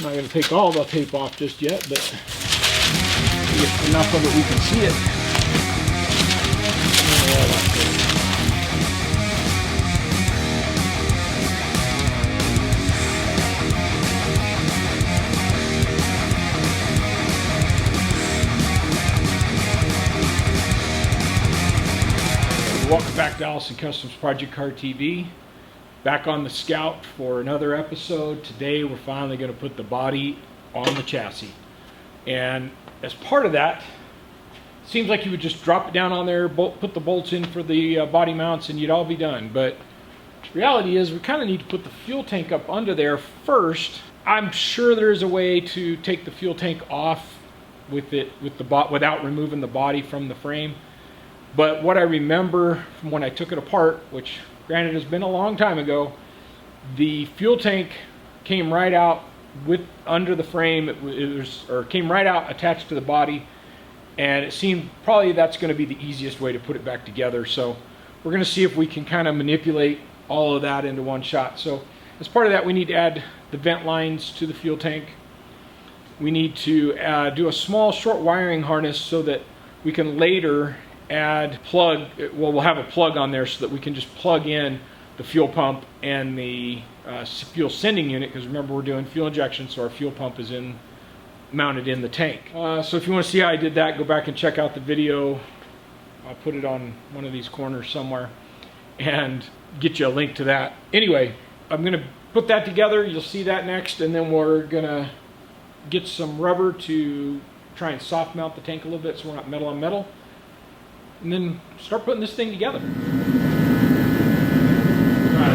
I'm not going to take all the tape off just yet, but get enough of it we can see it. Welcome back to Allison Customs ProjectCarTV. Back on the Scout for another episode. Today we're finally going to put the body on the chassis. And as part of that, it seems like you would just drop it down on there, put the bolts in for the body mounts, and you'd all be done. But the reality is we kind of need to put the fuel tank up under there first. I'm sure there's a way to take the fuel tank off without removing the body from the frame. But what I remember from when I took it apart, which granted has been a long time ago, the fuel tank came right out under the frame. It came right out attached to the body, and it seemed probably that's going to be the easiest way to put it back together. So we're going to see if we can kind of manipulate all of that into one shot. So as part of that, we need to add the vent lines to the fuel tank. We need to do a small short wiring harness so that we can later we'll have a plug on there so that we can just plug in the fuel pump and the fuel sending unit, because remember we're doing fuel injection, so our fuel pump is mounted in the tank. So if you want to see how I did that, go back and check out the video. I'll put it on one of these corners somewhere and get you a link to that. Anyway, I'm going to put that together. You'll see that next, and then we're going to get some rubber to try and soft mount the tank a little bit so we're not metal on metal. And then start putting this thing together. Alright,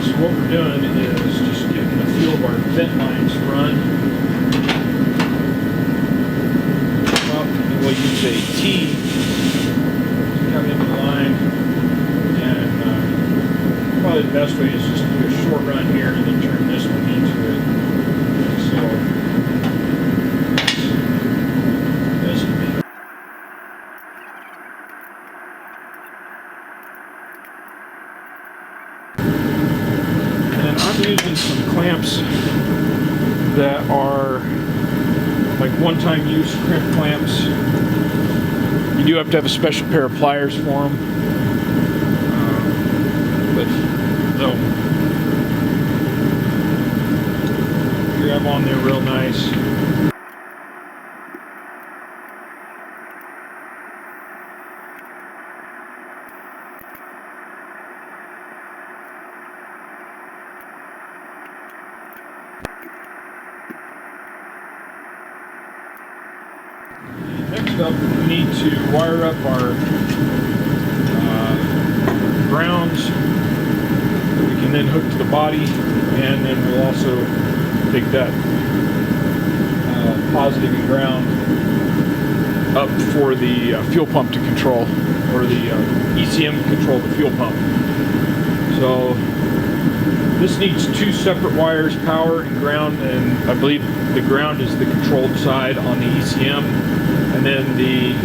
so what we're doing is just getting a few of our vent lines run. We'll use a T to come into the line, and probably the best way is just to do a short run here and then turn this one into it. So using some clamps that are like one-time use crimp clamps. You do have to have a special pair of pliers for them, but they'll grab on there real nice. Next up, we need to wire up our grounds that we can then hook to the body, and then we'll also take that positive and ground up for the fuel pump to control, or the ECM to control the fuel pump. So this needs two separate wires, power and ground, and I believe the ground is the controlled side on the ECM. And then the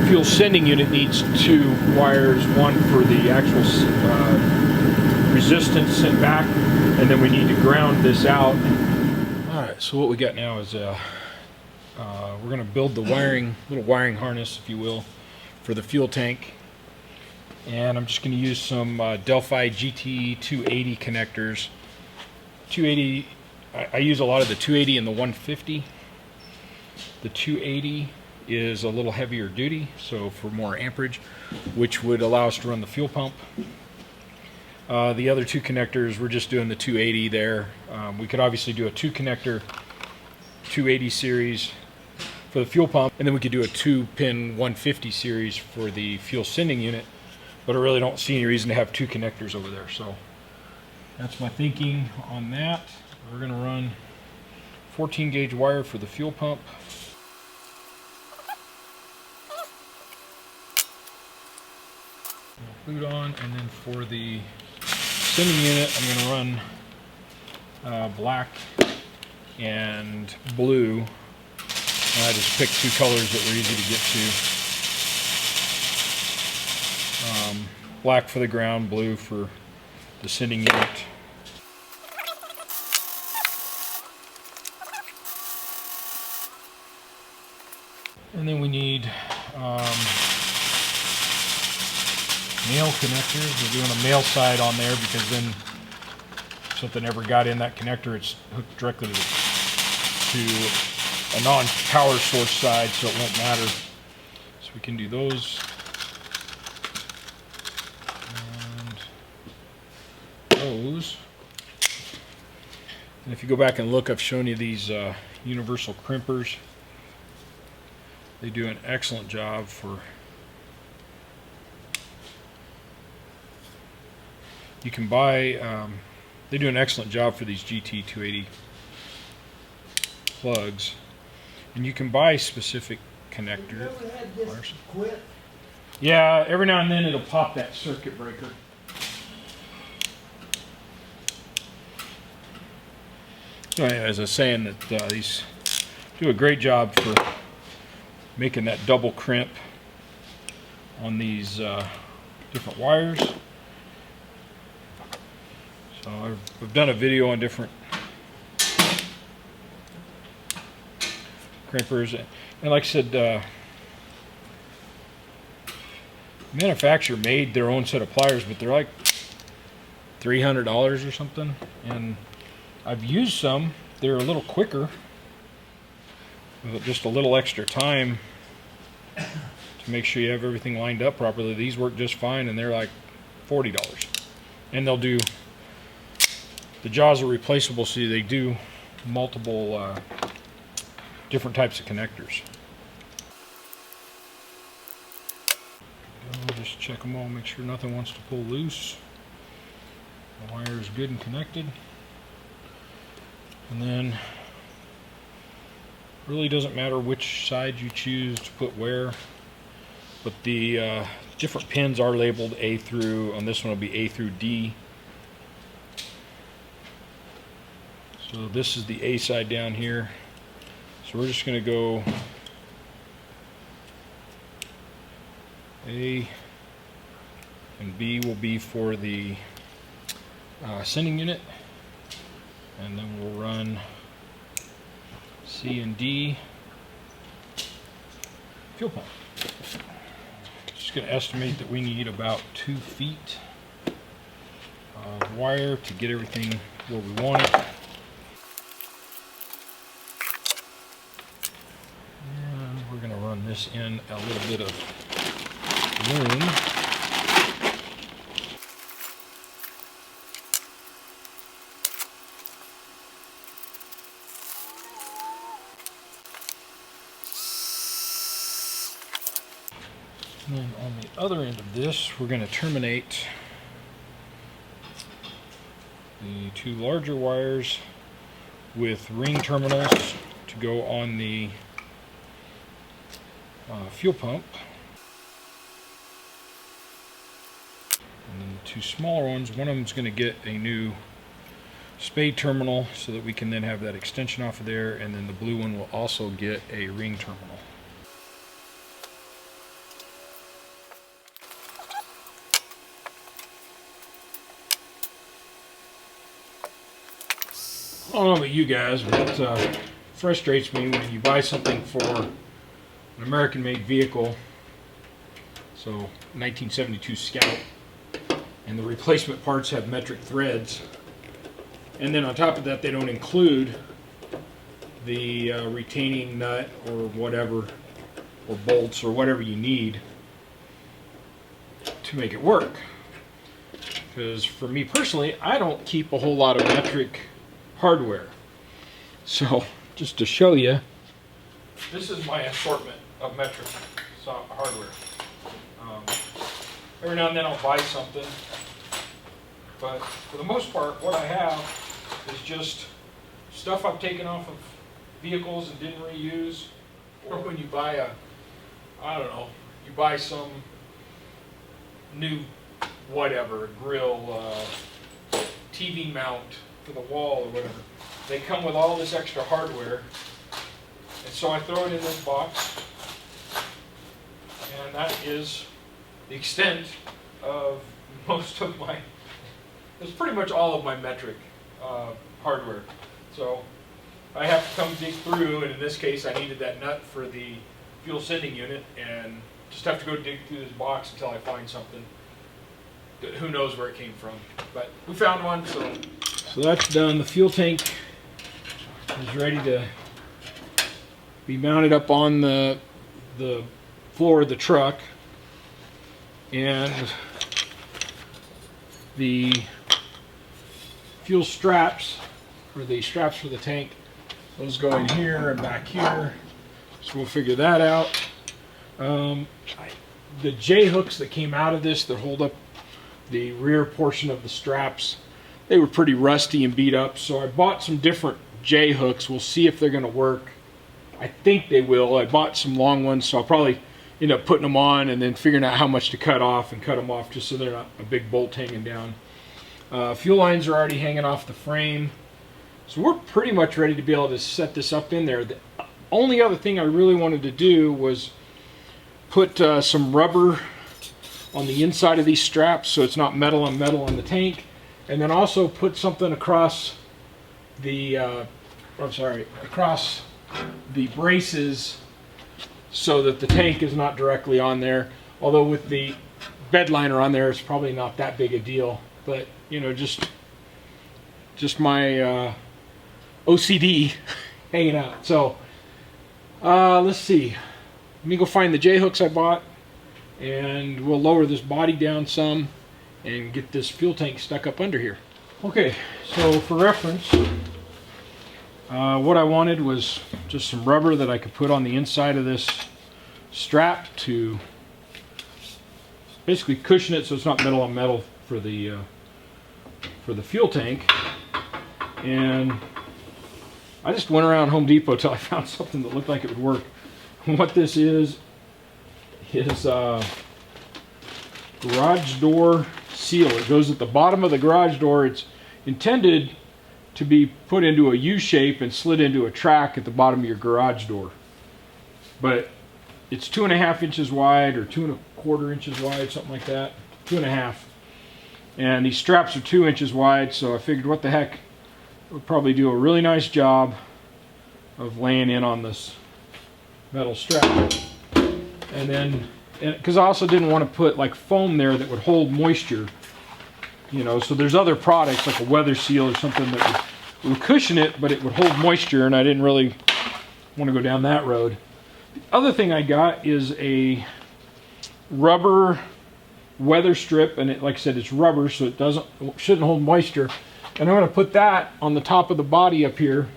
fuel sending unit needs two wires, one for the actual resistance sent back, and then we need to ground this out. Alright, so what we got now is we're going to build the little wiring harness, if you will, for the fuel tank. And I'm just going to use some Delphi GT 280 connectors. 280, I use a lot of the 280 and the 150. The 280 is a little heavier duty, so for more amperage, which would allow us to run the fuel pump. The other two connectors, we're just doing the 280 there. We could obviously do a 2-connector 280 series for the fuel pump, and then we could do a 2-pin 150 series for the fuel sending unit, but I really don't see any reason to have 2 connectors over there. So that's my thinking on that. We're going to run 14 gauge wire for the fuel pump. Boot on, and then for the sending unit I'm going to run black and blue. I just picked 2 colors that were easy to get to. Black for the ground, blue for the sending unit. And then we need male connectors. We're doing a male side on there because then if something ever got in that connector, it's hooked directly to a non-power source side, so it won't matter. So we can do those. And those. And if you go back and look, I've shown you these universal crimpers. They do an excellent job for, you can buy, they do an excellent job for these GT280 plugs. And you can buy specific connector. Yeah, every now and then it'll pop that circuit breaker. So as I was saying, that these do a great job for making that double crimp on these different wires. So I've done a video on different crimpers, and like I said, manufacturer made their own set of pliers, but they're like $300 or something, and I've used some. They're a little quicker, with just a little extra time to make sure you have everything lined up properly. These work just fine, and they're like $40, and they'll do, the jaws are replaceable, so they do multiple different types of connectors. I'll just check them all, make sure nothing wants to pull loose. The wire is good and connected. And then really doesn't matter which side you choose to put where, but the different pins are labeled A through, on this one will be A through D. So this is the A side down here. So we're just going to go A, and B will be for the sending unit, and then we'll run C and D fuel pump. Just going to estimate that we need about 2 feet of wire to get everything where we want it. And we're going to run this in a little bit of loom. And then on the other end of this, we're going to terminate the 2 larger wires with ring terminals to go on the fuel pump. And then the 2 smaller ones, one of them is going to get a new spade terminal so that we can then have that extension off of there, and then the blue one will also get a ring terminal. I don't know about you guys, but it frustrates me when you buy something for an American-made vehicle, so 1972 Scout, and the replacement parts have metric threads, and then on top of that they don't include the retaining nut or whatever, or bolts or whatever you need to make it work. Because for me personally, I don't keep a whole lot of metric hardware. So just to show you, this is my assortment of metric hardware. Every now and then I'll buy something, but for the most part what I have is just stuff I've taken off of vehicles and didn't reuse, or when you buy a, I don't know, you buy some new whatever, grill, TV mount for the wall or whatever. They come with all this extra hardware, and so I throw it in this box, and that is the extent of most of my, it's pretty much all of my metric hardware. So I have to come dig through, and in this case I needed that nut for the fuel sending unit, and just have to go dig through this box until I find something. Who knows where it came from, but we found one, so that's done. The fuel tank is ready to be mounted up on the floor of the truck, and the fuel straps, or the straps for the tank, those go in here and back here, so we'll figure that out. The J hooks that came out of this that hold up the rear portion of the straps, they were pretty rusty and beat up, so I bought some different J hooks. We'll see if they're going to work. I think they will. I bought some long ones, so I'll probably end up putting them on and then figuring out how much to cut off, and cut them off just so they're not a big bolt hanging down. Fuel lines are already hanging off the frame, so we're pretty much ready to be able to set this up in there. The only other thing I really wanted to do was put some rubber on the inside of these straps so it's not metal on metal on the tank, and then also put something across the across the braces so that the tank is not directly on there. Although with the bed liner on there, it's probably not that big a deal, but you know, just my OCD hanging out. So let's see, let me go find the J hooks I bought, and we'll lower this body down some and get this fuel tank stuck up under here. Okay, so for reference, what I wanted was just some rubber that I could put on the inside of this strap to basically cushion it so it's not metal on metal for the fuel tank. And I just went around Home Depot till I found something that looked like it would work. What this is garage door seal. It goes at the bottom of the garage door. It's intended to be put into a U shape and slid into a track at the bottom of your garage door. But it's 2.5 inches wide, or 2.25 inches wide, something like that. 2.5. And these straps are 2 inches wide, so I figured what the heck, it would probably do a really nice job of laying in on this metal strap. And then, because I also didn't want to put like foam there that would hold moisture, you know, so there's other products like a weather seal or something that would cushion it, but it would hold moisture, and I didn't really want to go down that road. The other thing I got is a rubber weather strip, and it, like I said, it's rubber, so it shouldn't hold moisture. And I'm going to put that on the top of the body up here,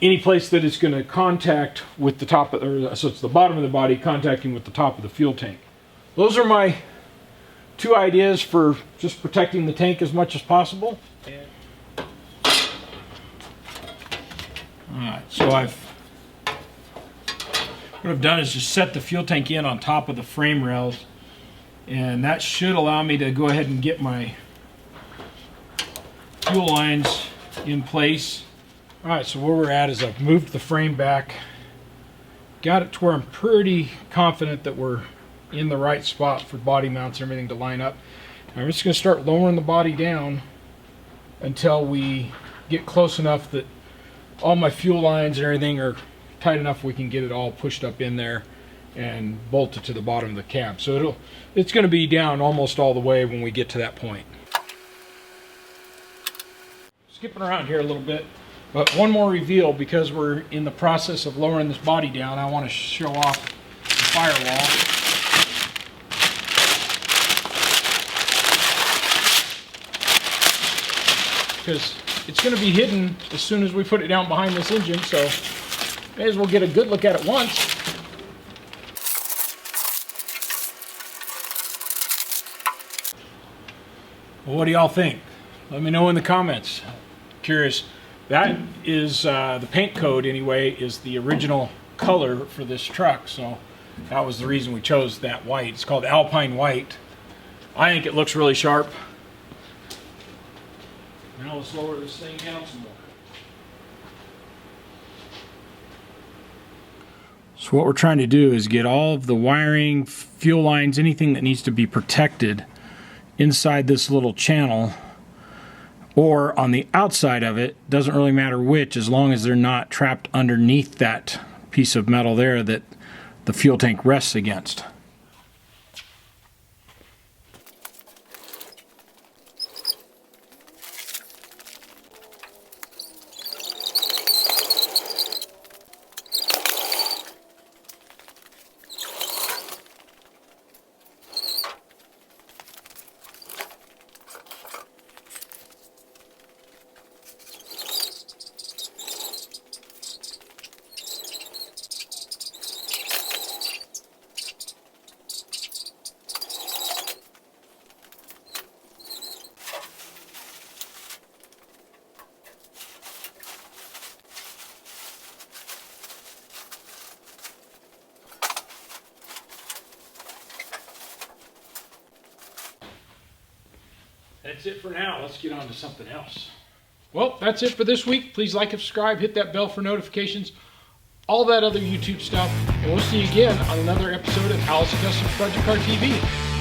any place that it's going to contact with the top of, or so it's the bottom of the body contacting with the top of the fuel tank. Those are my two ideas for just protecting the tank as much as possible. Alright, so what I've done is just set the fuel tank in on top of the frame rails, and that should allow me to go ahead and get my fuel lines in place. Alright, so where we're at is I've moved the frame back, got it to where I'm pretty confident that we're in the right spot for body mounts and everything to line up. I'm just going to start lowering the body down until we get close enough that all my fuel lines and everything are tight enough we can get it all pushed up in there and bolted to the bottom of the cab. So it's going to be down almost all the way when we get to that point. Skipping around here a little bit, but one more reveal, because we're in the process of lowering this body down. I want to show off the firewall. Because it's going to be hidden as soon as we put it down behind this engine, so may as well get a good look at it once. Well, what do y'all think? Let me know in the comments. Curious. That is the paint code anyway, is the original color for this truck, so that was the reason we chose that white. It's called Alpine White. I think it looks really sharp. Now let's lower this thing down some more. So what we're trying to do is get all of the wiring, fuel lines, anything that needs to be protected inside this little channel or on the outside of it. Doesn't really matter which, as long as they're not trapped underneath that piece of metal there that the fuel tank rests against. That's it for now. Let's get on to something else. Well, that's it for this week. Please like and subscribe. Hit that bell for notifications. All that other YouTube stuff. And we'll see you again on another episode of Allison Custom ProjectCarTV.